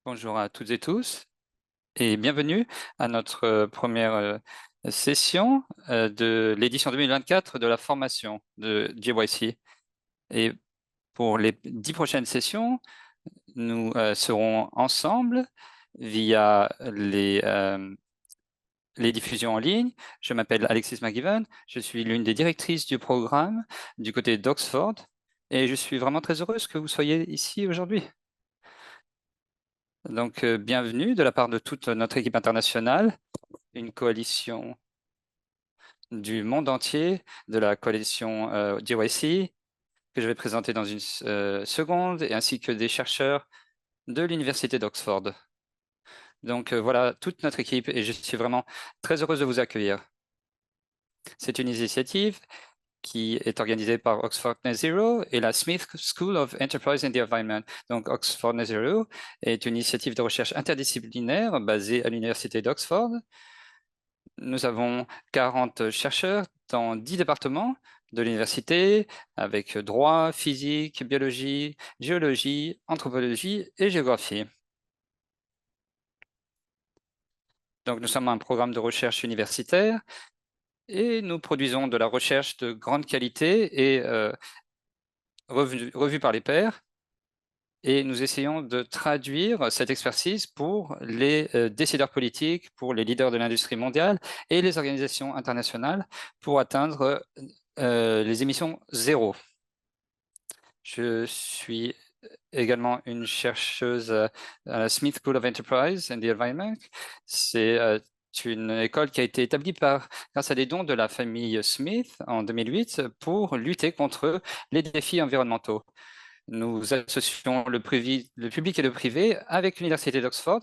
Bonjour à toutes et tous et bienvenue à notre première session de l'édition 2024 de la formation de JYC. Et pour les 10 prochaines sessions, nous serons ensemble via les diffusions en ligne. Je m'appelle Alexis McGiven, je suis l'une des directrices du programme du côté d'Oxford et je suis vraiment très heureuse que vous soyez ici aujourd'hui. Donc, bienvenue de la part de toute notre équipe internationale, une coalition du monde entier, de la coalition JYC, que je vais présenter dans une seconde, et ainsi que des chercheurs de l'Université d'Oxford. Donc, voilà toute notre équipe, et je suis vraiment très heureuse de vous accueillir. C'est une initiative qui est organisée par Oxford Net Zero et la Smith School of Enterprise and the Environment. Donc, Oxford Net Zero est une initiative de recherche interdisciplinaire basée à l'Université d'Oxford. Nous avons 40 chercheurs dans 10 départements de l'université, avec droit, physique, biologie, géologie, anthropologie et géographie. Donc, nous sommes un programme de recherche universitaire et nous produisons de la recherche de grande qualité et revue par les pairs. Et nous essayons de traduire cette expertise pour les décideurs politiques, pour les leaders de l'industrie mondiale et les organisations internationales pour atteindre les émissions zéro. Je suis également une chercheuse à la Smith School of Enterprise and the Environment. C'est une école qui a été établie grâce à des dons de la famille Smith en 2008 pour lutter contre les défis environnementaux. Nous associons le public et le privé avec l'Université d'Oxford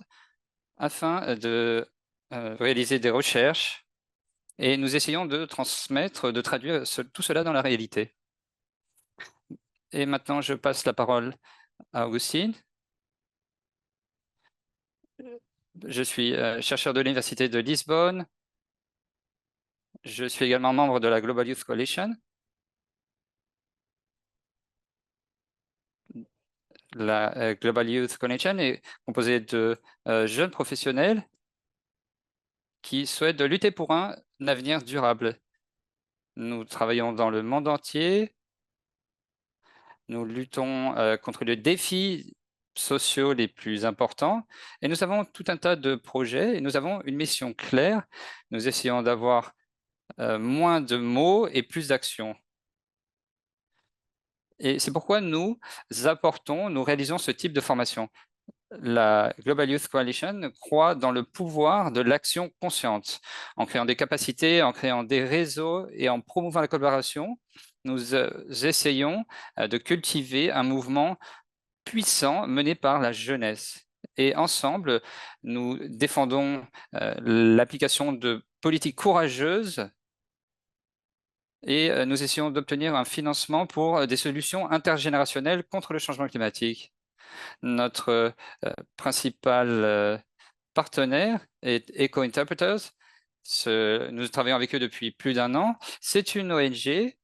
afin de réaliser des recherches et nous essayons de transmettre, de traduire tout cela dans la réalité. Et maintenant, je passe la parole à Augustine. Je suis chercheur de l'Université de Lisbonne. Je suis également membre de la Global Youth Coalition. La Global Youth Coalition est composée de jeunes professionnels qui souhaitent lutter pour un avenir durable. Nous travaillons dans le monde entier. Nous luttons contre les défis sociaux les plus importants et nous avons tout un tas de projets et nous avons une mission claire. Nous essayons d'avoir moins de mots et plus d'actions. Et c'est pourquoi nous réalisons ce type de formation. La Global Youth Coalition croit dans le pouvoir de l'action consciente. En créant des capacités, en créant des réseaux et en promouvant la collaboration, nous essayons de cultiver un mouvement puissant mené par la jeunesse. Et ensemble, nous défendons l'application de politiques courageuses et nous essayons d'obtenir un financement pour des solutions intergénérationnelles contre le changement climatique. Notre principal partenaire est Eco-Interpreters. Nous travaillons avec eux depuis plus d'1 an. C'est une ONG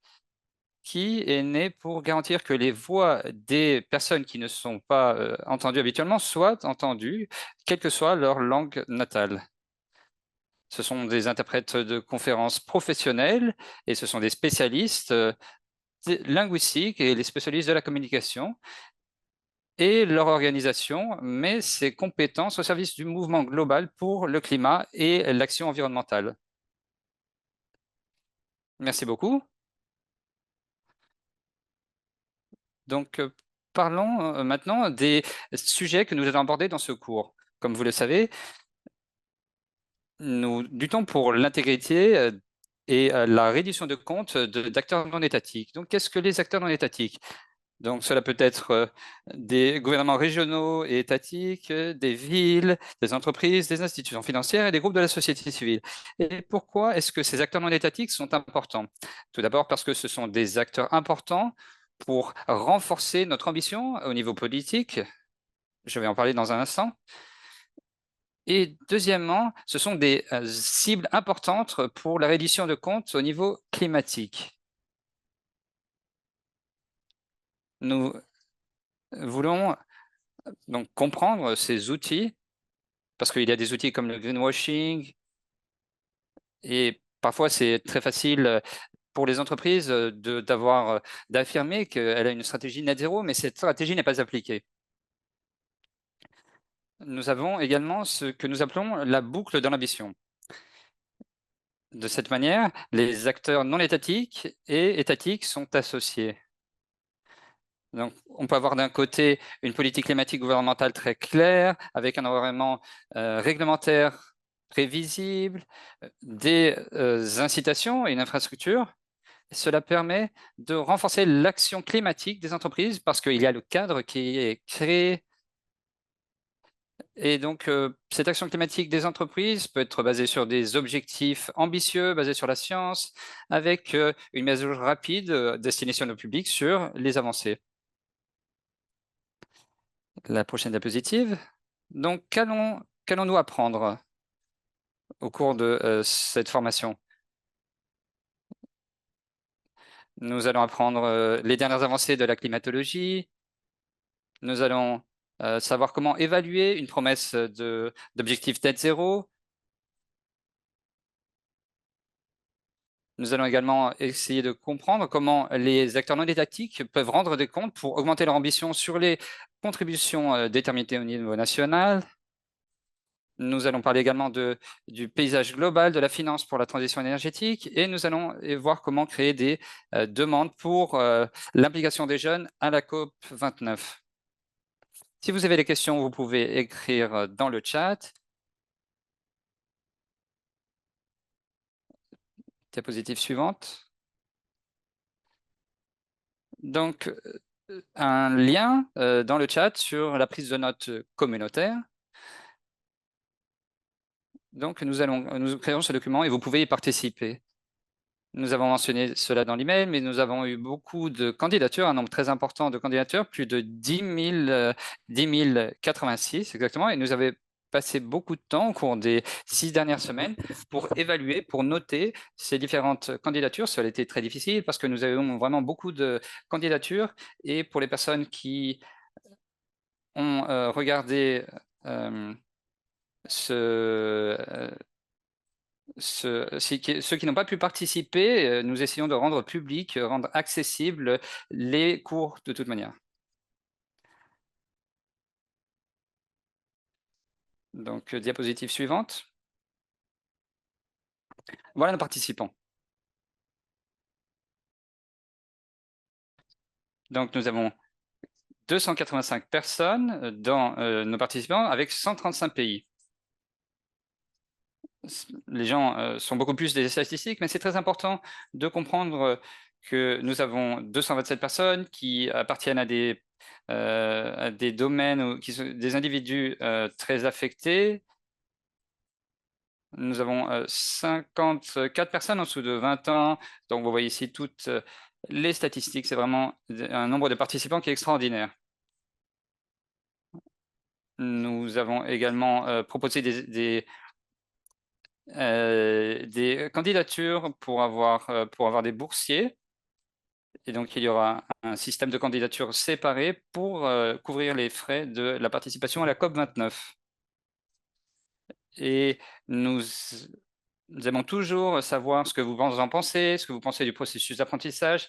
qui est née pour garantir que les voix des personnes qui ne sont pas entendues habituellement soient entendues, quelle que soit leur langue natale. Ce sont des interprètes de conférences professionnels et ce sont des spécialistes linguistiques et les spécialistes de la communication et leur organisation met ses compétences au service du mouvement global pour le climat et l'action environnementale. Merci beaucoup. Donc, parlons maintenant des sujets que nous allons aborder dans ce cours. Comme vous le savez, nous luttons pour l'intégrité et la reddition de comptes d'acteurs non étatiques. Donc, qu'est-ce que les acteurs non étatiques? Donc, cela peut être des gouvernements régionaux et étatiques, des villes, des entreprises, des institutions financières et des groupes de la société civile. Et pourquoi est-ce que ces acteurs non étatiques sont importants? Tout d'abord parce que ce sont des acteurs importants pour renforcer notre ambition au niveau politique. Je vais en parler dans un instant. Et deuxièmement, ce sont des cibles importantes pour la reddition de comptes au niveau climatique. Nous voulons Donc, comprendre ces outils, parce qu'il y a des outils comme le greenwashing, et parfois c'est très facile pour les entreprises d'affirmer qu'elle a une stratégie net zéro, mais cette stratégie n'est pas appliquée. Nous avons également ce que nous appelons la boucle de l'ambition. De cette manière, les acteurs non étatiques et étatiques sont associés. Donc, on peut avoir d'un côté une politique climatique gouvernementale très claire, avec un environnement réglementaire prévisible, des incitations et une infrastructure. Cela permet de renforcer l'action climatique des entreprises parce qu'il y a le cadre qui est créé. Et donc, cette action climatique des entreprises peut être basée sur des objectifs ambitieux, basés sur la science, avec une mise à jour rapide destinée au public sur les avancées. La prochaine diapositive. Donc, qu'allons-nous apprendre au cours de cette formation? Nous allons apprendre les dernières avancées de la climatologie. Nous allons savoir comment évaluer une promesse d'objectif net zéro. Nous allons également essayer de comprendre comment les acteurs non étatiques peuvent rendre des comptes pour augmenter leur ambition sur les contributions déterminées au niveau national. Nous allons parler également du paysage global de la finance pour la transition énergétique et nous allons voir comment créer des demandes pour l'implication des jeunes à la COP 29. Si vous avez des questions, vous pouvez écrire dans le chat. Diapositive suivante. Donc, un lien dans le chat sur la prise de notes communautaire. Donc, nous créons ce document et vous pouvez y participer. Nous avons mentionné cela dans l'email, mais nous avons eu beaucoup de candidatures, un nombre très important de candidatures, plus de 10 086 exactement, et nous avons passé beaucoup de temps au cours des 6 dernières semaines pour évaluer, pour noter ces différentes candidatures. Cela a été très difficile parce que nous avons vraiment beaucoup de candidatures et pour les personnes qui ont regardé ceux qui n'ont pas pu participer, nous essayons de rendre public, rendre accessibles les cours de toute manière. Donc, diapositive suivante. Voilà nos participants. Donc, nous avons 285 personnes dans nos participants avec 135 pays. Les gens sont beaucoup plus des statistiques, mais c'est très important de comprendre que nous avons 227 personnes qui appartiennent à des domaines, ou qui sont des individus très affectés. Nous avons 54 personnes en dessous de 20 ans. Donc, vous voyez ici toutes les statistiques. C'est vraiment un nombre de participants qui est extraordinaire. Nous avons également proposé des candidatures pour avoir des boursiers. Et donc, il y aura un système de candidature séparé pour couvrir les frais de la participation à la COP 29. Et nous aimons toujours savoir ce que vous en pensez, ce que vous pensez du processus d'apprentissage.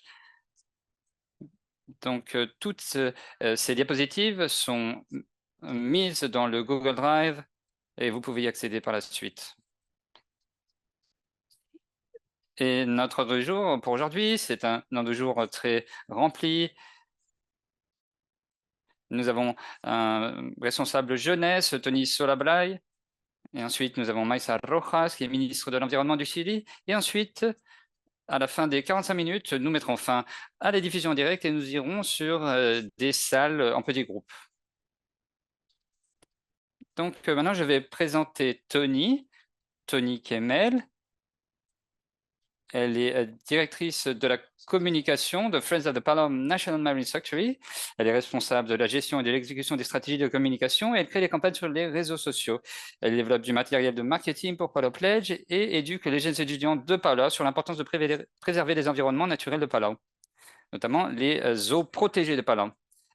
Donc, toutes ces diapositives sont mises dans le Google Drive et vous pouvez y accéder par la suite. Et notre ordre du jour pour aujourd'hui, c'est un ordre du jour très rempli. Nous avons un responsable jeunesse, Tony Solablay. Et ensuite, nous avons Maïsa Rojas, qui est ministre de l'Environnement du Chili. Et ensuite, à la fin des 45 minutes, nous mettrons fin à la diffusion en direct et nous irons sur des salles en petits groupes. Donc maintenant, je vais présenter Tony Kemmel. Elle est directrice de la communication de Friends of the Palom National Marine Sanctuary. Elle est responsable de la gestion et de l'exécution des stratégies de communication et elle crée des campagnes sur les réseaux sociaux. Elle développe du matériel de marketing pour Palau Pledge et éduque les jeunes étudiants de Palau sur l'importance de préserver les environnements naturels de Palau, notamment les eaux protégées de Palau.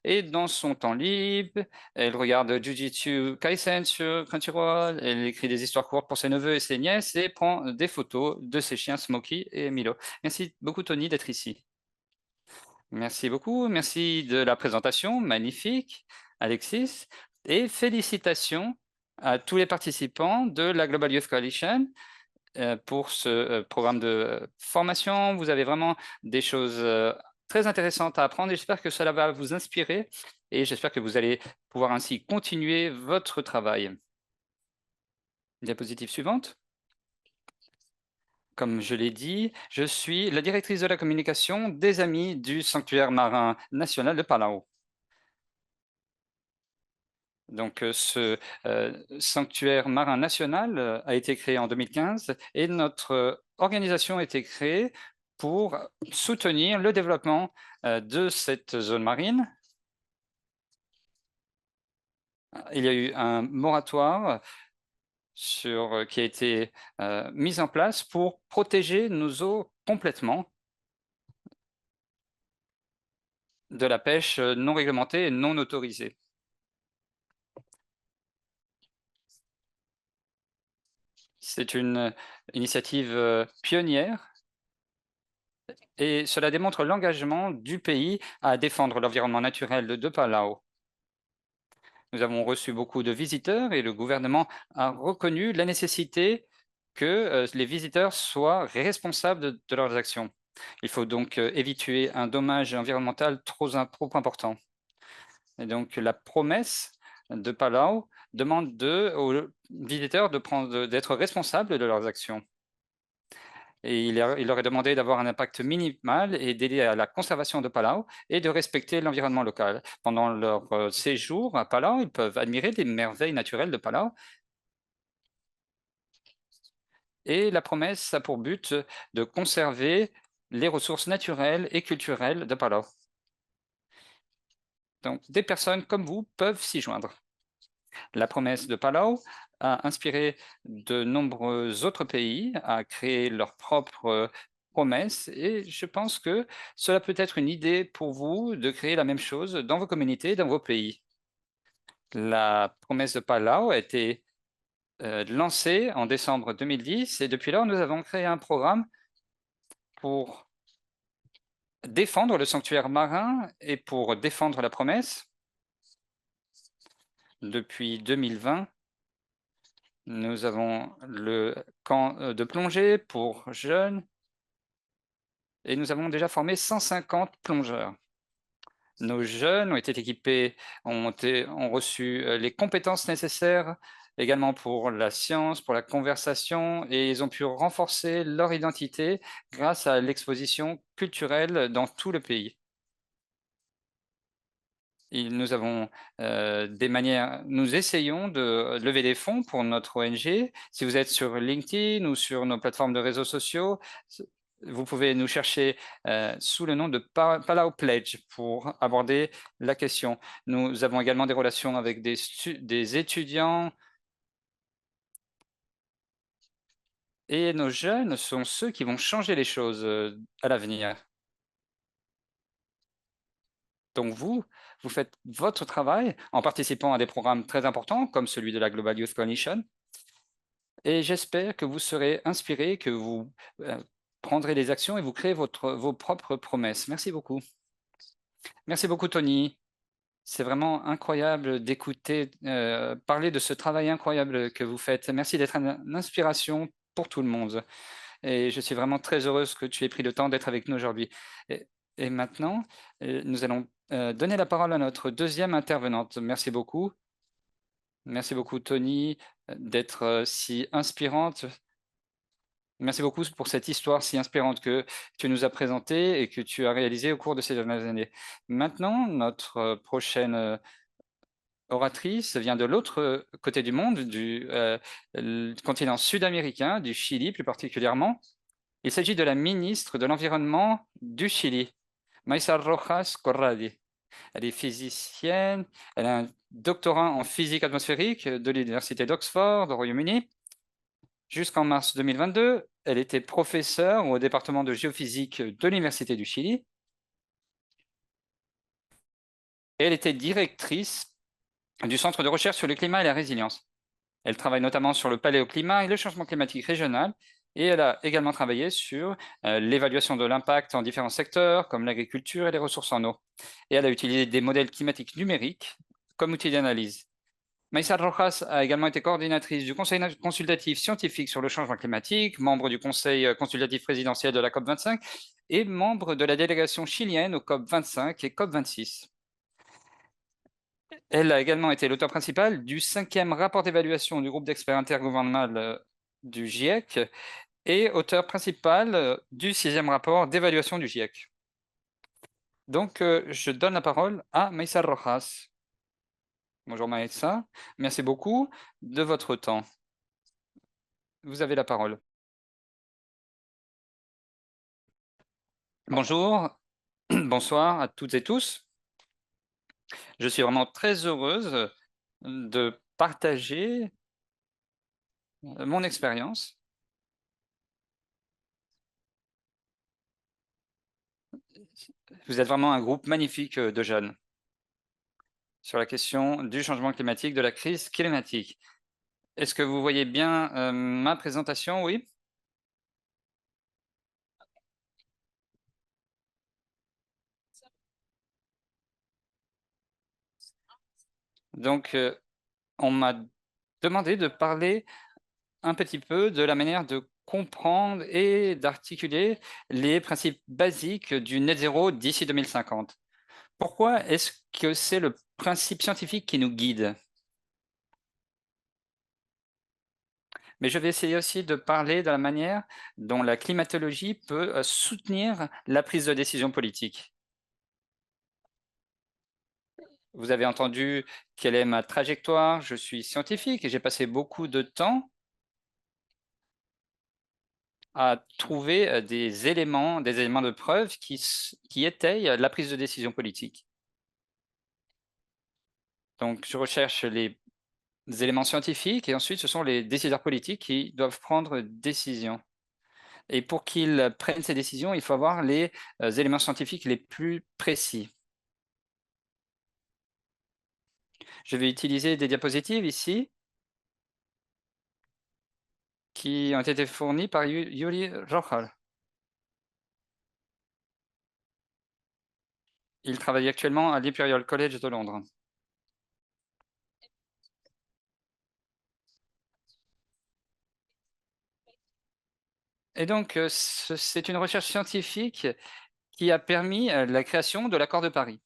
Et dans son temps libre, elle regarde Jujutsu Kaisen sur Crunchyroll, elle écrit des histoires courtes pour ses neveux et ses nièces et prend des photos de ses chiens Smokey et Milo. Merci beaucoup Tony d'être ici. Merci beaucoup, merci de la présentation, magnifique, Alexis, et félicitations à tous les participants de la Global Youth Coalition pour ce programme de formation. Vous avez vraiment des choses très intéressantes à apprendre et j'espère que cela va vous inspirer et j'espère que vous allez pouvoir ainsi continuer votre travail. Diapositive suivante. Comme je l'ai dit, je suis la directrice de la communication des Amis du Sanctuaire marin national de Palau. Donc, ce sanctuaire marin national a été créé en 2015 et notre organisation a été créée pour soutenir le développement de cette zone marine. Il y a eu un moratoire qui a été mis en place pour protéger nos eaux complètement de la pêche non réglementée et non autorisée. C'est une initiative pionnière et cela démontre l'engagement du pays à défendre l'environnement naturel de Palau. Nous avons reçu beaucoup de visiteurs et le gouvernement a reconnu la nécessité que les visiteurs soient responsables de leurs actions. Il faut donc éviter un dommage environnemental trop important. Et donc la promesse de Palau demande aux visiteurs d'être responsables de leurs actions. Et il leur est demandé d'avoir un impact minimal et d'aider à la conservation de Palau et de respecter l'environnement local. Pendant leur séjour à Palau, ils peuvent admirer les merveilles naturelles de Palau. Et la promesse a pour but de conserver les ressources naturelles et culturelles de Palau. Donc, des personnes comme vous peuvent s'y joindre. La promesse de Palau a inspiré de nombreux autres pays à créer leurs propres promesses et je pense que cela peut être une idée pour vous de créer la même chose dans vos communautés, dans vos pays. La promesse de Palau a été lancée en décembre 2010 et depuis lors, nous avons créé un programme pour défendre le sanctuaire marin et pour défendre la promesse. Depuis 2020, nous avons le camp de plongée pour jeunes et nous avons déjà formé 150 plongeurs. Nos jeunes ont été équipés, ont reçu les compétences nécessaires également pour la science, pour la conversation et ils ont pu renforcer leur identité grâce à l'exposition culturelle dans tout le pays. Nous avons nous essayons de lever des fonds pour notre ONG. Si vous êtes sur LinkedIn ou sur nos plateformes de réseaux sociaux, vous pouvez nous chercher sous le nom de Palau Pledge pour aborder la question. Nous avons également des relations avec des étudiants et nos jeunes sont ceux qui vont changer les choses à l'avenir. Donc vous faites votre travail en participant à des programmes très importants comme celui de la Global Youth Coalition et j'espère que vous serez inspirés, que vous prendrez des actions et vous créez vos propres promesses. Merci beaucoup. Merci beaucoup Tony. C'est vraiment incroyable d'écouter parler de ce travail incroyable que vous faites. Merci d'être une inspiration pour tout le monde. Et je suis vraiment très heureuse que tu aies pris le temps d'être avec nous aujourd'hui. Et maintenant, nous allons donner la parole à notre deuxième intervenante. Merci beaucoup. Merci beaucoup, Tony, d'être si inspirante. Merci beaucoup pour cette histoire si inspirante que tu nous as présentée et que tu as réalisée au cours de ces dernières années. Maintenant, notre prochaine oratrice vient de l'autre côté du monde, du continent sud-américain, du Chili plus particulièrement. Il s'agit de la ministre de l'Environnement du Chili, Maïsa Rojas Corradi. Elle est physicienne, elle a un doctorat en physique atmosphérique de l'Université d'Oxford au Royaume-Uni. Jusqu'en mars 2022, elle était professeure au département de géophysique de l'Université du Chili. et elle était directrice du Centre de recherche sur le climat et la résilience. Elle travaille notamment sur le paléoclimat et le changement climatique régional, et elle a également travaillé sur l'évaluation de l'impact en différents secteurs, comme l'agriculture et les ressources en eau. Et elle a utilisé des modèles climatiques numériques comme outil d'analyse. Maïssa Rojas a également été coordinatrice du Conseil consultatif scientifique sur le changement climatique, membre du Conseil consultatif présidentiel de la COP25 et membre de la délégation chilienne aux COP25 et COP26. Elle a également été l'auteur principal du 5e rapport d'évaluation du groupe d'experts intergouvernemental du GIEC et auteur principal du 6e rapport d'évaluation du GIEC. Donc, je donne la parole à Maïssa Rojas. Bonjour Maïssa, merci beaucoup de votre temps. Vous avez la parole. Bonjour, bonsoir à toutes et tous. Je suis vraiment très heureuse de partager mon expérience. Vous êtes vraiment un groupe magnifique de jeunes sur la question du changement climatique, de la crise climatique. Est-ce que vous voyez bien ma présentation? Oui? Donc, on m'a demandé de parler un petit peu de la manière de comprendre et d'articuler les principes basiques du net zéro d'ici 2050. Pourquoi est-ce que c'est le principe scientifique qui nous guide? Mais je vais essayer aussi de parler de la manière dont la climatologie peut soutenir la prise de décision politique. Vous avez entendu quelle est ma trajectoire. Je suis scientifique et j'ai passé beaucoup de temps à trouver des éléments de preuve qui étayent la prise de décision politique. Donc, je recherche les éléments scientifiques et ensuite, ce sont les décideurs politiques qui doivent prendre décision. Et pour qu'ils prennent ces décisions, il faut avoir les éléments scientifiques les plus précis. Je vais utiliser des diapositives ici qui ont été fournies par Yuri Rochal. Il travaille actuellement à l'Imperial College de Londres. Et donc, c'est une recherche scientifique qui a permis la création de l'accord de Paris.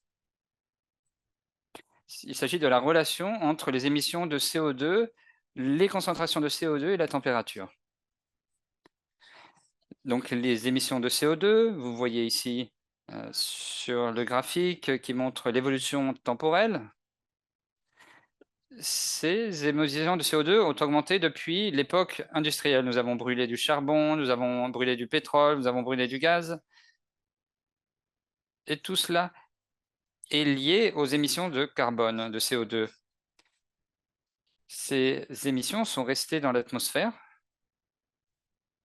Il s'agit de la relation entre les émissions de CO2, les concentrations de CO2 et la température. Donc les émissions de CO2, vous voyez ici sur le graphique qui montre l'évolution temporelle. Ces émissions de CO2 ont augmenté depuis l'époque industrielle. Nous avons brûlé du charbon, nous avons brûlé du pétrole, nous avons brûlé du gaz. Et tout cela est lié aux émissions de carbone, de CO2. Ces émissions sont restées dans l'atmosphère.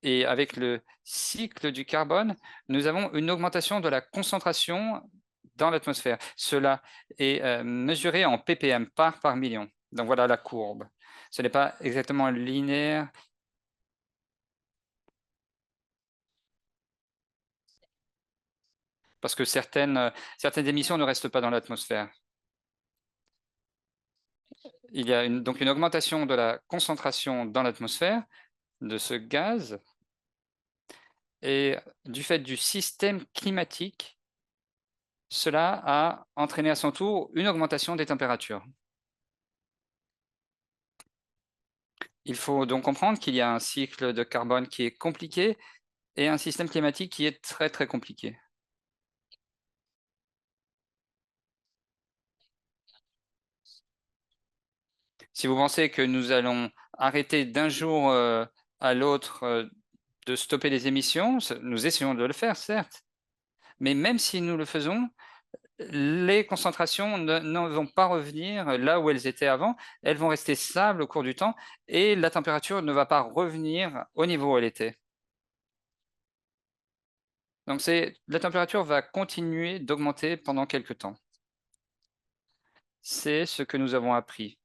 Et avec le cycle du carbone, nous avons une augmentation de la concentration dans l'atmosphère. Cela est mesuré en ppm, part par million. Donc voilà la courbe. Ce n'est pas exactement linéaire. Parce que certaines émissions ne restent pas dans l'atmosphère. Il y a donc une augmentation de la concentration dans l'atmosphère de ce gaz. Et du fait du système climatique, cela a entraîné à son tour une augmentation des températures. Il faut donc comprendre qu'il y a un cycle de carbone qui est compliqué et un système climatique qui est très, très compliqué. Si vous pensez que nous allons arrêter d'un jour à l'autre de stopper les émissions, nous essayons de le faire, certes, mais même si nous le faisons, les concentrations ne vont pas revenir là où elles étaient avant, elles vont rester stables au cours du temps et la température ne va pas revenir au niveau où elle était. Donc la température va continuer d'augmenter pendant quelques temps. c'est ce que nous avons appris.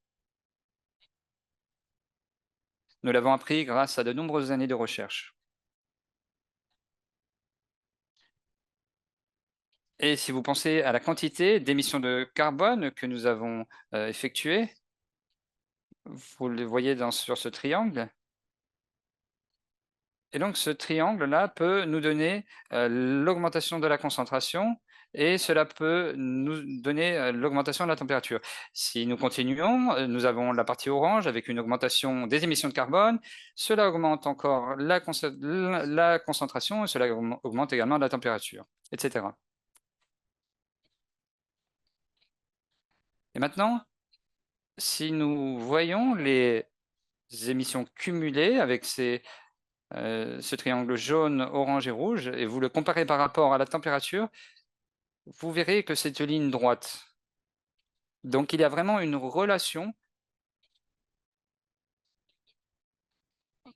Nous l'avons appris grâce à de nombreuses années de recherche. Et si vous pensez à la quantité d'émissions de carbone que nous avons effectuées, vous le voyez sur ce triangle. Et donc ce triangle-là peut nous donner l'augmentation de la concentration et cela peut nous donner l'augmentation de la température. Si nous continuons, nous avons la partie orange avec une augmentation des émissions de carbone. Cela augmente encore la concentration et cela augmente également la température, etc. Et maintenant, si nous voyons les émissions cumulées avec ce triangle jaune, orange et rouge, et vous le comparez par rapport à la température, vous verrez que c'est une ligne droite. Donc il y a vraiment une relation,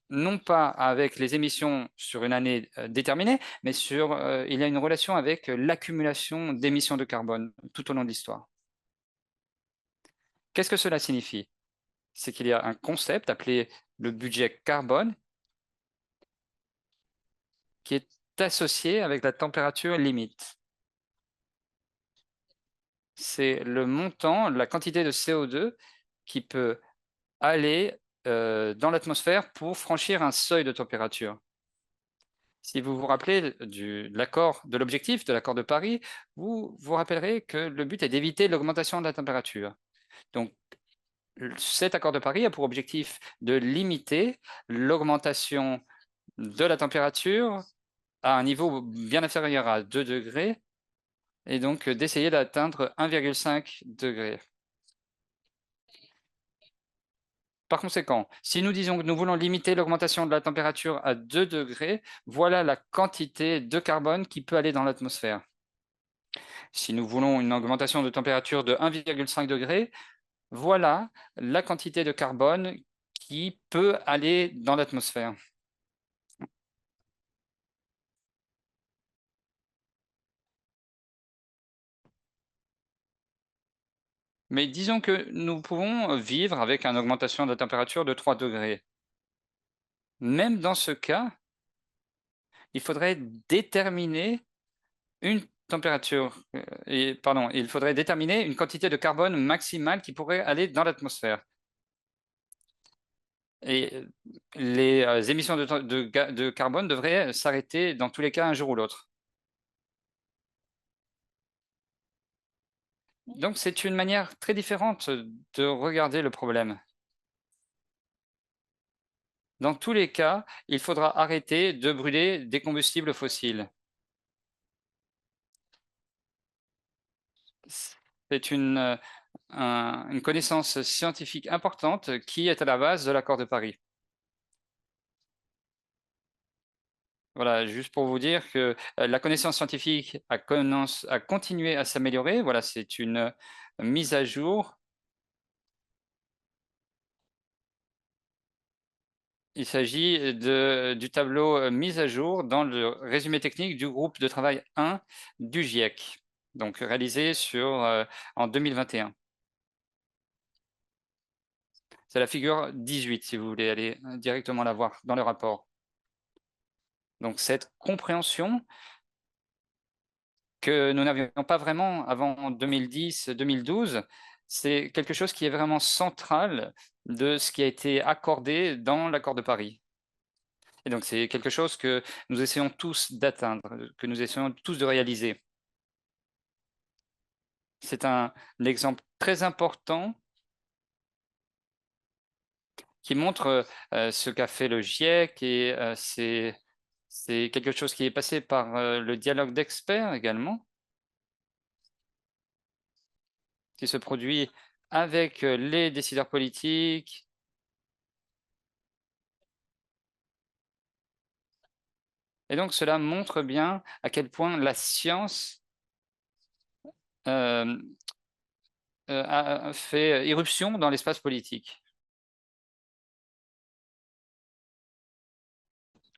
non pas avec les émissions sur une année déterminée, mais il y a une relation avec l'accumulation d'émissions de carbone tout au long de l'histoire. Qu'est-ce que cela signifie? C'est qu'il y a un concept appelé le budget carbone qui est associé avec la température limite. C'est le montant, la quantité de CO2 qui peut aller dans l'atmosphère pour franchir un seuil de température. Si vous vous rappelez de l'objectif de l'accord de Paris, vous vous rappellerez que le but est d'éviter l'augmentation de la température. Donc, cet accord de Paris a pour objectif de limiter l'augmentation de la température à un niveau bien inférieur à 2 degrés et donc d'essayer d'atteindre 1,5 degré. Par conséquent, si nous disons que nous voulons limiter l'augmentation de la température à 2 degrés, voilà la quantité de carbone qui peut aller dans l'atmosphère. Si nous voulons une augmentation de température de 1,5 degré, voilà la quantité de carbone qui peut aller dans l'atmosphère. Mais disons que nous pouvons vivre avec une augmentation de la température de 3 degrés. Même dans ce cas, il faudrait déterminer une température, il faudrait déterminer une quantité de carbone maximale qui pourrait aller dans l'atmosphère. Et les émissions de carbone devraient s'arrêter dans tous les cas un jour ou l'autre. Donc c'est une manière très différente de regarder le problème. Dans tous les cas, il faudra arrêter de brûler des combustibles fossiles. C'est une connaissance scientifique importante qui est à la base de l'accord de Paris. Voilà, juste pour vous dire que la connaissance scientifique a continué à s'améliorer. Voilà, c'est une mise à jour. Il s'agit du tableau mise à jour dans le résumé technique du groupe de travail 1 du GIEC, donc réalisé en 2021. C'est la figure 18 si vous voulez aller directement la voir dans le rapport. Donc cette compréhension que nous n'avions pas vraiment avant 2010-2012, c'est quelque chose qui est vraiment central de ce qui a été accordé dans l'accord de Paris. Et donc c'est quelque chose que nous essayons tous d'atteindre, que nous essayons tous de réaliser. C'est un exemple très important qui montre ce qu'a fait le GIEC et c'est quelque chose qui est passé par le dialogue d'experts également, qui se produit avec les décideurs politiques. Et donc cela montre bien à quel point la science a fait irruption dans l'espace politique.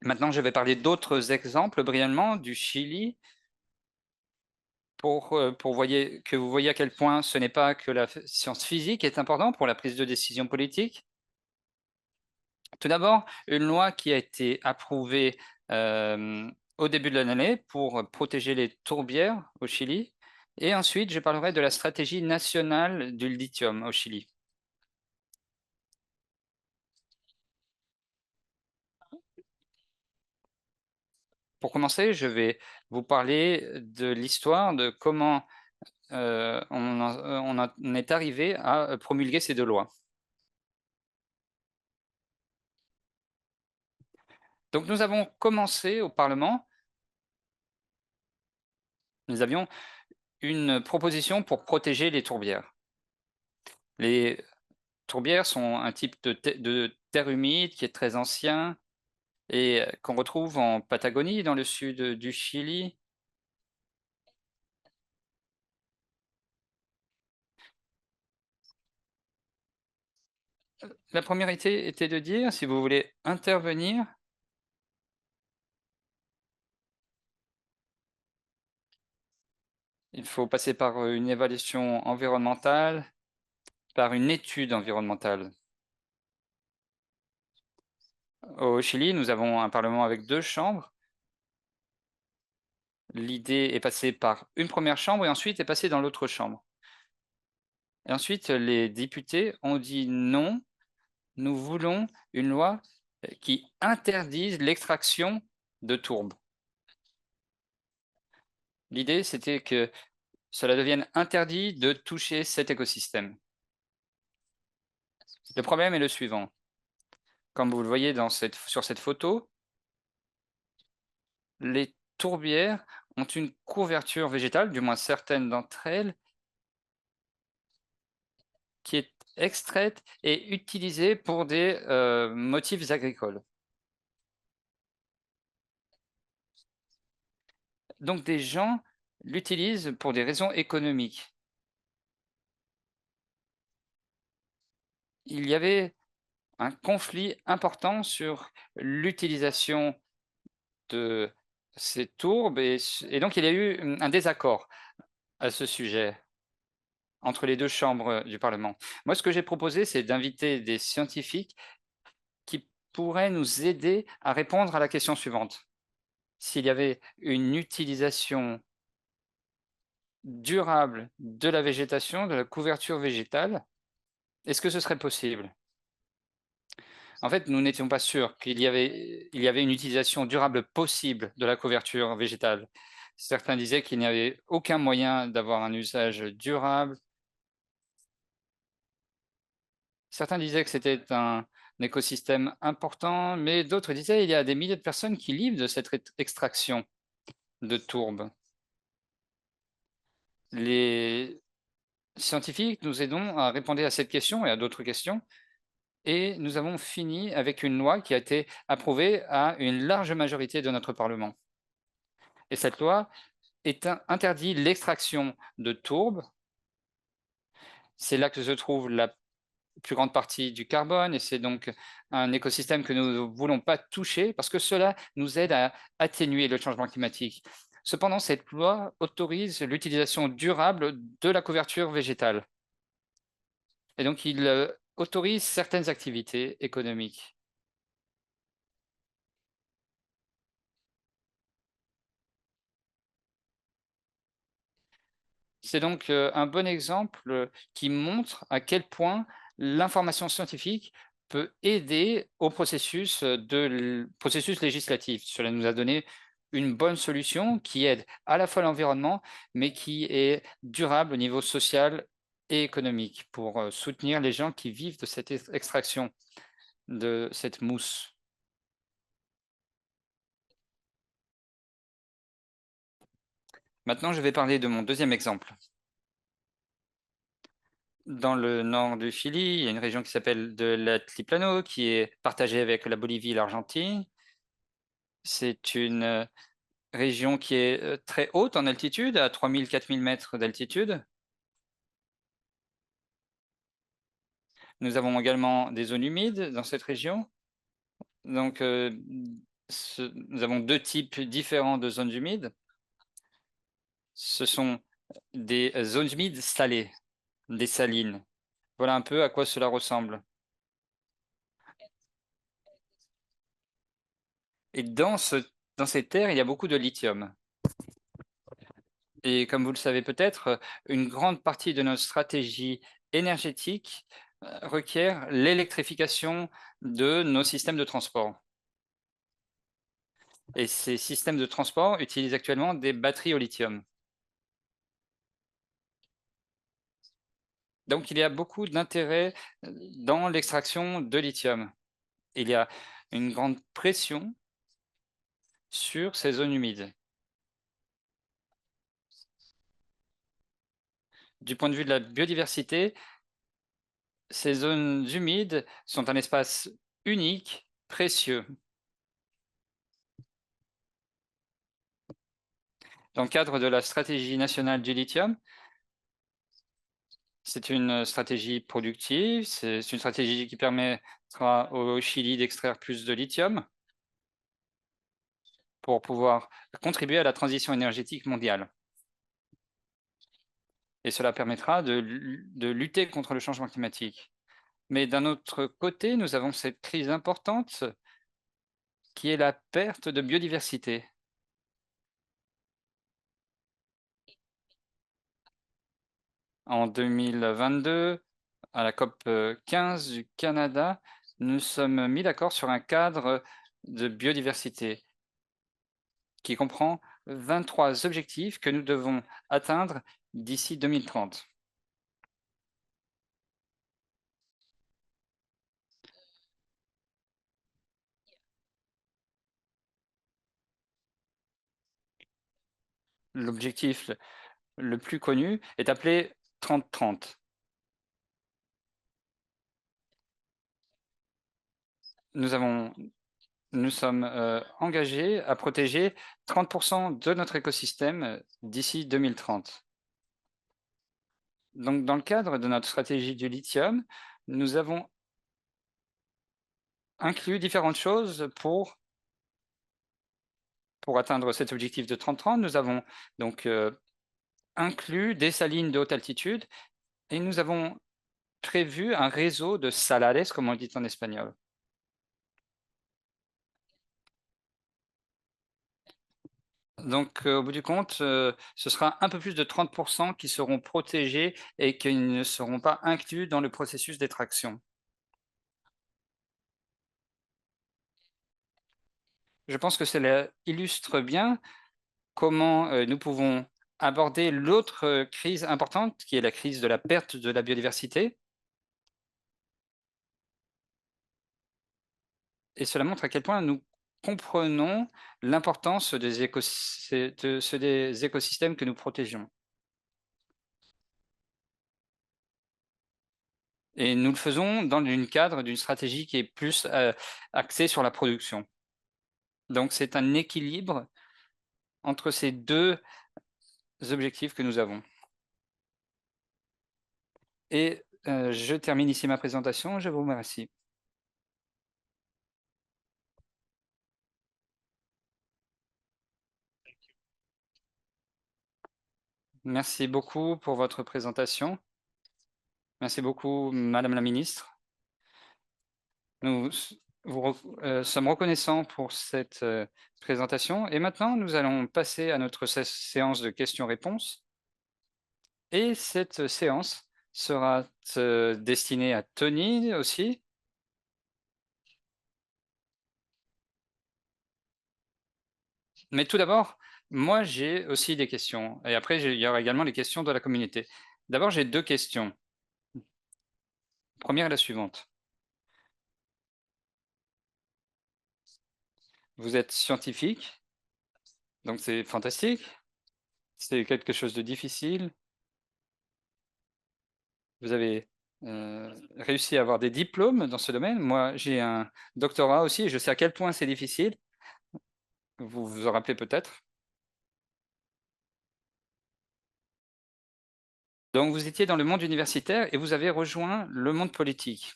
Maintenant, je vais parler d'autres exemples brièvement du Chili. que vous voyez à quel point ce n'est pas que la science physique est importante pour la prise de décision politique. Tout d'abord, une loi qui a été approuvée au début de l'année pour protéger les tourbières au Chili. Et ensuite, je parlerai de la stratégie nationale du lithium au Chili. Pour commencer, je vais vous parler de l'histoire de comment on est arrivé à promulguer ces deux lois. Donc nous avons commencé au Parlement, nous avions une proposition pour protéger les tourbières. Les tourbières sont un type de terre humide qui est très ancien et qu'on retrouve en Patagonie, dans le sud du Chili. La première idée était de dire, si vous voulez intervenir, il faut passer par une évaluation environnementale, par une étude environnementale. Au Chili, nous avons un parlement avec 2 chambres. L'idée est passée par une première chambre et ensuite est passée dans l'autre chambre. Et ensuite, les députés ont dit: «Non, nous voulons une loi qui interdise l'extraction de tourbe». L'idée, c'était que cela devienne interdit de toucher cet écosystème. Le problème est le suivant. Comme vous le voyez sur cette photo, les tourbières ont une couverture végétale, du moins certaines d'entre elles, qui est extraite et utilisée pour des motifs agricoles. Donc des gens l'utilisent pour des raisons économiques. Il y avait un conflit important sur l'utilisation de ces tourbes et donc il y a eu un désaccord à ce sujet entre les 2 chambres du Parlement. Moi, ce que j'ai proposé, c'est d'inviter des scientifiques qui pourraient nous aider à répondre à la question suivante. S'il y avait une utilisation durable de la végétation, de la couverture végétale, est-ce que ce serait possible? En fait, nous n'étions pas sûrs il y avait une utilisation durable possible de la couverture végétale. Certains disaient qu'il n'y avait aucun moyen d'avoir un usage durable. Certains disaient que c'était un écosystème important, mais d'autres disaient qu'il y a des milliers de personnes qui vivent de cette extraction de tourbe. Les scientifiques nous aidons à répondre à cette question et à d'autres questions, et nous avons fini avec une loi qui a été approuvée à une large majorité de notre Parlement. Et cette loi interdit l'extraction de tourbe. C'est là que se trouve la plus grande partie du carbone et c'est donc un écosystème que nous ne voulons pas toucher parce que cela nous aide à atténuer le changement climatique. Cependant, cette loi autorise l'utilisation durable de la couverture végétale et donc il autorise certaines activités économiques. C'est donc un bon exemple qui montre à quel point l'information scientifique peut aider au processus législatif. Cela nous a donné une bonne solution qui aide à la fois l'environnement, mais qui est durable au niveau social et économique pour soutenir les gens qui vivent de cette extraction de cette mousse. Maintenant, je vais parler de mon deuxième exemple. Dans le nord du Chili, il y a une région qui s'appelle de l'Altiplano, qui est partagée avec la Bolivie et l'Argentine. C'est une région qui est très haute en altitude, à 3 000 à 4 000 mètres d'altitude. Nous avons également des zones humides dans cette région. Donc, nous avons 2 types différents de zones humides. Ce sont des zones humides salées, des salines. Voilà un peu à quoi cela ressemble. Et dans ces terres, il y a beaucoup de lithium. Et comme vous le savez peut-être, une grande partie de notre stratégie énergétique requiert l'électrification de nos systèmes de transport. Et ces systèmes de transport utilisent actuellement des batteries au lithium. Donc il y a beaucoup d'intérêt dans l'extraction de lithium. Il y a une grande pression sur ces zones humides. Du point de vue de la biodiversité, ces zones humides sont un espace unique, précieux. Dans le cadre de la stratégie nationale du lithium, c'est une stratégie productive, c'est une stratégie qui permettra au Chili d'extraire plus de lithium pour pouvoir contribuer à la transition énergétique mondiale. Et cela permettra de lutter contre le changement climatique. Mais d'un autre côté, nous avons cette crise importante qui est la perte de biodiversité. En 2022, à la COP 15 du Canada, nous sommes mis d'accord sur un cadre de biodiversité qui comprend 23 objectifs que nous devons atteindre d'ici 2030. L'objectif le plus connu est appelé 30-30. Nous sommes engagés à protéger 30% de notre écosystème d'ici 2030. Donc, dans le cadre de notre stratégie du lithium, nous avons inclus différentes choses pour atteindre cet objectif de 30-30. Nous avons donc inclus des salines de haute altitude et nous avons prévu un réseau de salares, comme on dit en espagnol. Donc, au bout du compte, ce sera un peu plus de 30% qui seront protégés et qui ne seront pas inclus dans le processus d'extraction. Je pense que cela illustre bien comment nous pouvons aborder l'autre crise importante, qui est la crise de la perte de la biodiversité. Et cela montre à quel point nous comprenons l'importance des écosystèmes que nous protégeons. Et nous le faisons dans le cadre d'une stratégie qui est plus axée sur la production. Donc c'est un équilibre entre ces deux objectifs que nous avons. Et je termine ici ma présentation. Je vous remercie. Merci beaucoup pour votre présentation. Merci beaucoup, Madame la Ministre. Nous sommes reconnaissants pour cette présentation. Et maintenant, nous allons passer à notre séance de questions-réponses. Et cette séance sera destinée à Tony aussi. Mais tout d'abord, moi, j'ai aussi des questions. Et après, il y aura également les questions de la communauté. D'abord, j'ai deux questions. La première est la suivante. Vous êtes scientifique, donc c'est fantastique. C'est quelque chose de difficile. Vous avez réussi à avoir des diplômes dans ce domaine. Moi, j'ai un doctorat aussi et je sais à quel point c'est difficile. Vous vous en rappelez peut-être. Donc, vous étiez dans le monde universitaire et vous avez rejoint le monde politique.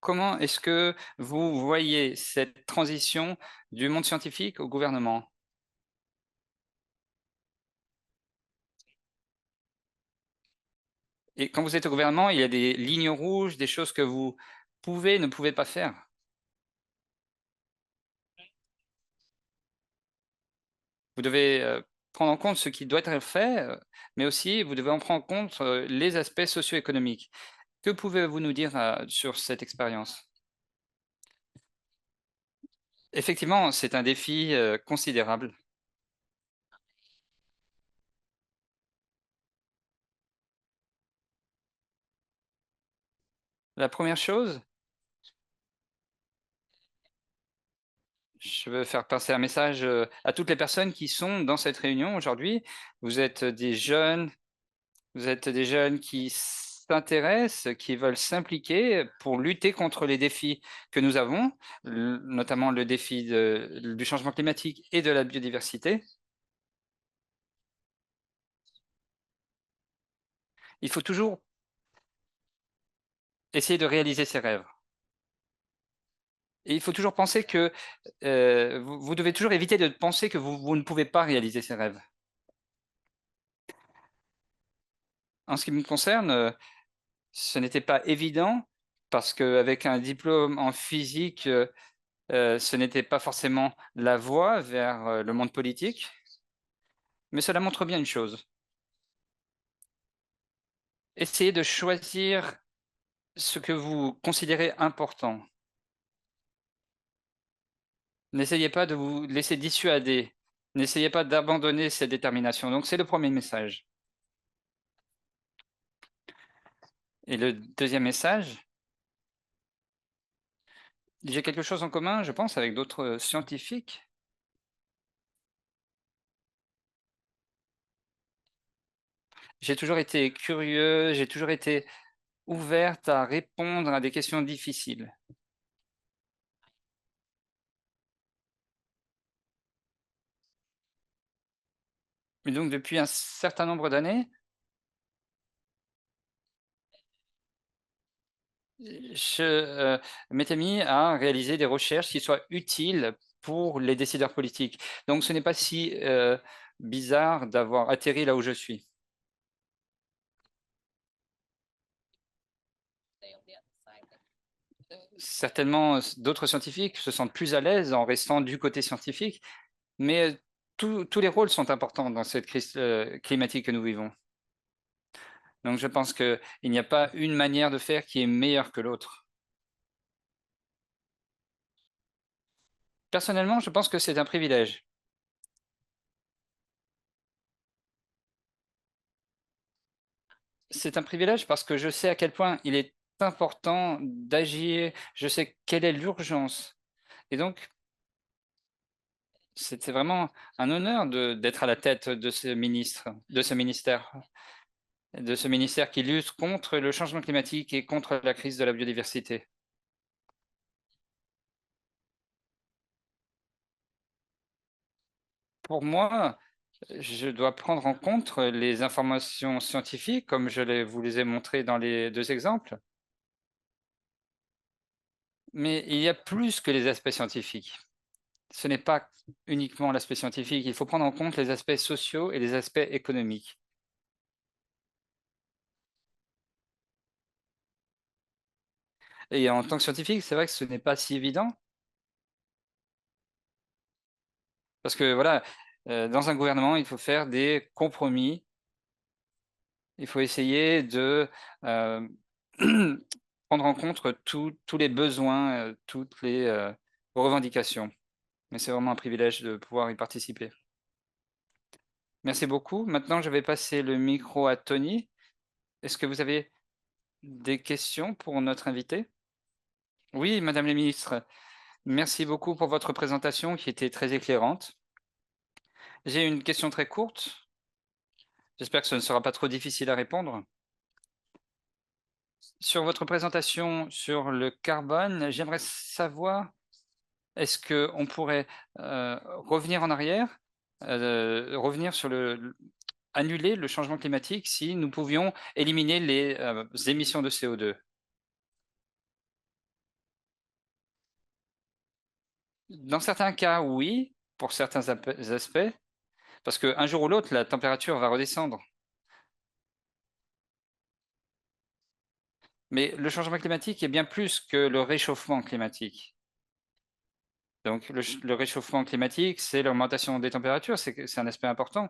Comment est-ce que vous voyez cette transition du monde scientifique au gouvernement? Et quand vous êtes au gouvernement, il y a des lignes rouges, des choses que vous pouvez, ne pouvez pas faire. Vous devez, prendre en compte ce qui doit être fait, mais aussi vous devez en prendre en compte, les aspects socio-économiques. Que pouvez-vous nous dire, sur cette expérience? Effectivement, c'est un défi, considérable. La première chose, je veux faire passer un message, à toutes les personnes qui sont dans cette réunion aujourd'hui. Vous êtes des jeunes, vous êtes des jeunes qui s'intéressent, qui veulent s'impliquer pour lutter contre les défis que nous avons, notamment le défi du changement climatique et de la biodiversité. Il faut toujours essayer de réaliser ses rêves. Et il faut toujours penser que vous devez toujours éviter de penser que vous ne pouvez pas réaliser ses rêves. En ce qui me concerne, ce n'était pas évident parce qu'avec un diplôme en physique, ce n'était pas forcément la voie vers, le monde politique, mais cela montre bien une chose: essayez de choisir ce que vous considérez important. N'essayez pas de vous laisser dissuader, n'essayez pas d'abandonner cette détermination. Donc c'est le premier message. Et le deuxième message, j'ai quelque chose en commun, je pense, avec d'autres scientifiques. J'ai toujours été curieux, j'ai toujours été ouverte à répondre à des questions difficiles. Et donc depuis un certain nombre d'années, je, m'étais mis à réaliser des recherches qui soient utiles pour les décideurs politiques. Donc ce n'est pas si, bizarre d'avoir atterri là où je suis. Certainement, d'autres scientifiques se sentent plus à l'aise en restant du côté scientifique, mais, tous les rôles sont importants dans cette crise, climatique que nous vivons. Donc je pense qu'il n'y a pas une manière de faire qui est meilleure que l'autre. Personnellement, je pense que c'est un privilège. C'est un privilège parce que je sais à quel point il est important d'agir, je sais quelle est l'urgence et donc c'est vraiment un honneur d'être à la tête de ce ministère qui lutte contre le changement climatique et contre la crise de la biodiversité. Pour moi, je dois prendre en compte les informations scientifiques comme vous les ai montrées dans les 2 exemples, mais il y a plus que les aspects scientifiques. Ce n'est pas uniquement l'aspect scientifique, il faut prendre en compte les aspects sociaux et les aspects économiques. Et en tant que scientifique, c'est vrai que ce n'est pas si évident parce que voilà, dans un gouvernement, il faut faire des compromis. Il faut essayer de, heu, prendre en compte tous les besoins, toutes les, revendications. Mais c'est vraiment un privilège de pouvoir y participer. Merci beaucoup. Maintenant, je vais passer le micro à Tony. Est-ce que vous avez des questions pour notre invité? Oui, madame la ministre, merci beaucoup pour votre présentation qui était très éclairante. J'ai une question très courte. J'espère que ce ne sera pas trop difficile à répondre. Sur votre présentation sur le carbone, j'aimerais savoir, est-ce qu'on pourrait, revenir en arrière, revenir sur annuler le changement climatique si nous pouvions éliminer les, émissions de CO2? Dans certains cas, oui, pour certains aspects, parce qu'un jour ou l'autre, la température va redescendre. Mais le changement climatique est bien plus que le réchauffement climatique. Donc le réchauffement climatique, c'est l'augmentation des températures, c'est un aspect important.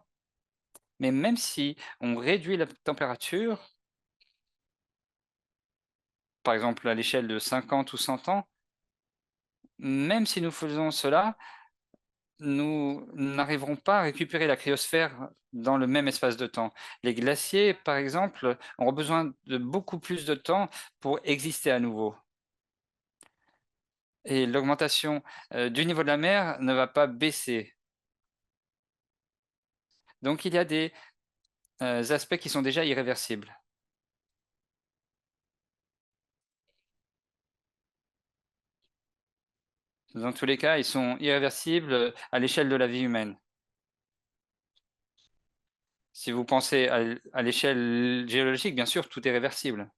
Mais même si on réduit la température, par exemple à l'échelle de 50 ou 100 ans, même si nous faisons cela, nous n'arriverons pas à récupérer la cryosphère dans le même espace de temps. Les glaciers, par exemple, auront besoin de beaucoup plus de temps pour exister à nouveau. Et l'augmentation du niveau de la mer ne va pas baisser. Donc il y a des aspects qui sont déjà irréversibles. Dans tous les cas, ils sont irréversibles à l'échelle de la vie humaine. Si vous pensez à l'échelle géologique, bien sûr, tout est réversible.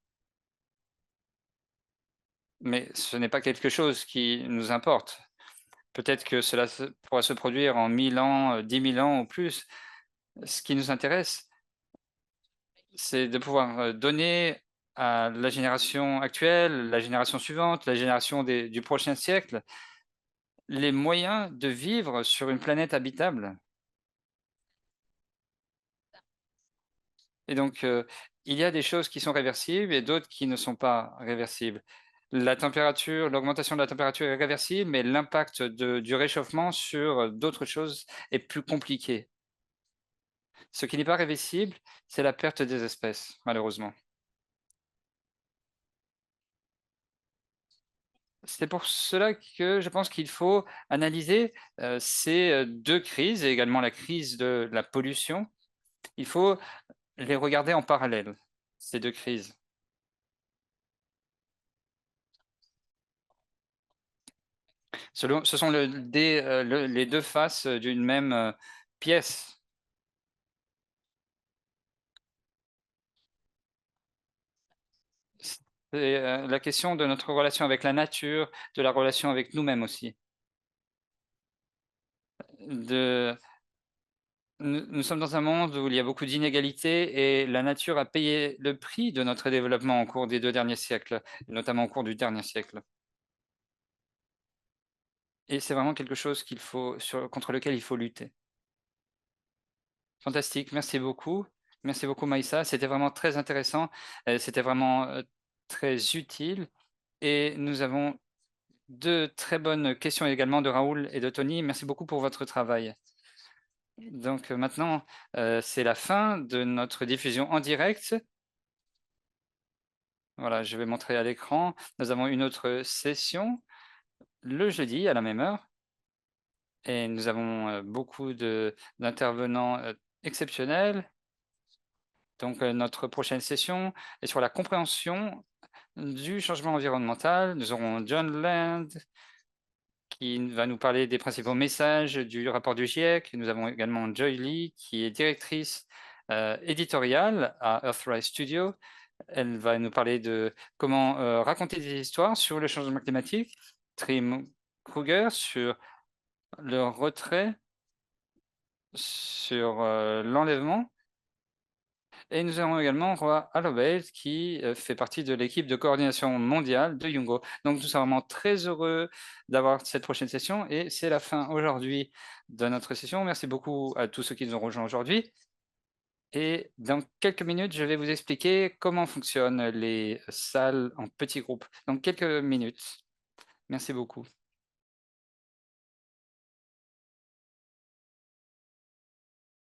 Mais ce n'est pas quelque chose qui nous importe. Peut-être que cela pourra se produire en 1000 ans, 10 000 ans ou plus. Ce qui nous intéresse, c'est de pouvoir donner à la génération actuelle, la génération suivante, la génération du prochain siècle, les moyens de vivre sur une planète habitable. Et donc, il y a des choses qui sont réversibles et d'autres qui ne sont pas réversibles. La température, l'augmentation de la température est réversible, mais l'impact du réchauffement sur d'autres choses est plus compliqué. Ce qui n'est pas réversible, c'est la perte des espèces, malheureusement. C'est pour cela que je pense qu'il faut analyser ces deux crises et également la crise de la pollution. Il faut les regarder en parallèle, ces deux crises. Ce sont les deux faces d'une même pièce. C'est la question de notre relation avec la nature, de la relation avec nous-mêmes aussi. De, nous sommes dans un monde où il y a beaucoup d'inégalités et la nature a payé le prix de notre développement au cours des 2 derniers siècles, notamment au cours du dernier siècle. Et c'est vraiment quelque chose contre lequel il faut lutter. Fantastique, merci beaucoup. Merci beaucoup Maïssa, c'était vraiment très intéressant, c'était vraiment, très utile et nous avons de très bonnes questions également de Raoul et de Tony. Merci beaucoup pour votre travail. Donc maintenant, c'est la fin de notre diffusion en direct. Voilà, je vais montrer à l'écran. Nous avons une autre session le jeudi à la même heure et nous avons, beaucoup d'intervenants, exceptionnels. Donc, notre prochaine session est sur la compréhension du changement environnemental. Nous aurons John Land qui va nous parler des principaux messages du rapport du GIEC. Nous avons également Joy Lee qui est directrice éditoriale à Earthrise Studio. Elle va nous parler de comment raconter des histoires sur le changement climatique. Trim Kruger sur le retrait, sur l'enlèvement. Et nous avons également Roy Allobel qui fait partie de l'équipe de coordination mondiale de Yungo. Donc nous sommes vraiment très heureux d'avoir cette prochaine session et c'est la fin aujourd'hui de notre session. Merci beaucoup à tous ceux qui nous ont rejoints aujourd'hui. Et dans quelques minutes, je vais vous expliquer comment fonctionnent les salles en petits groupes. Donc quelques minutes. Merci beaucoup.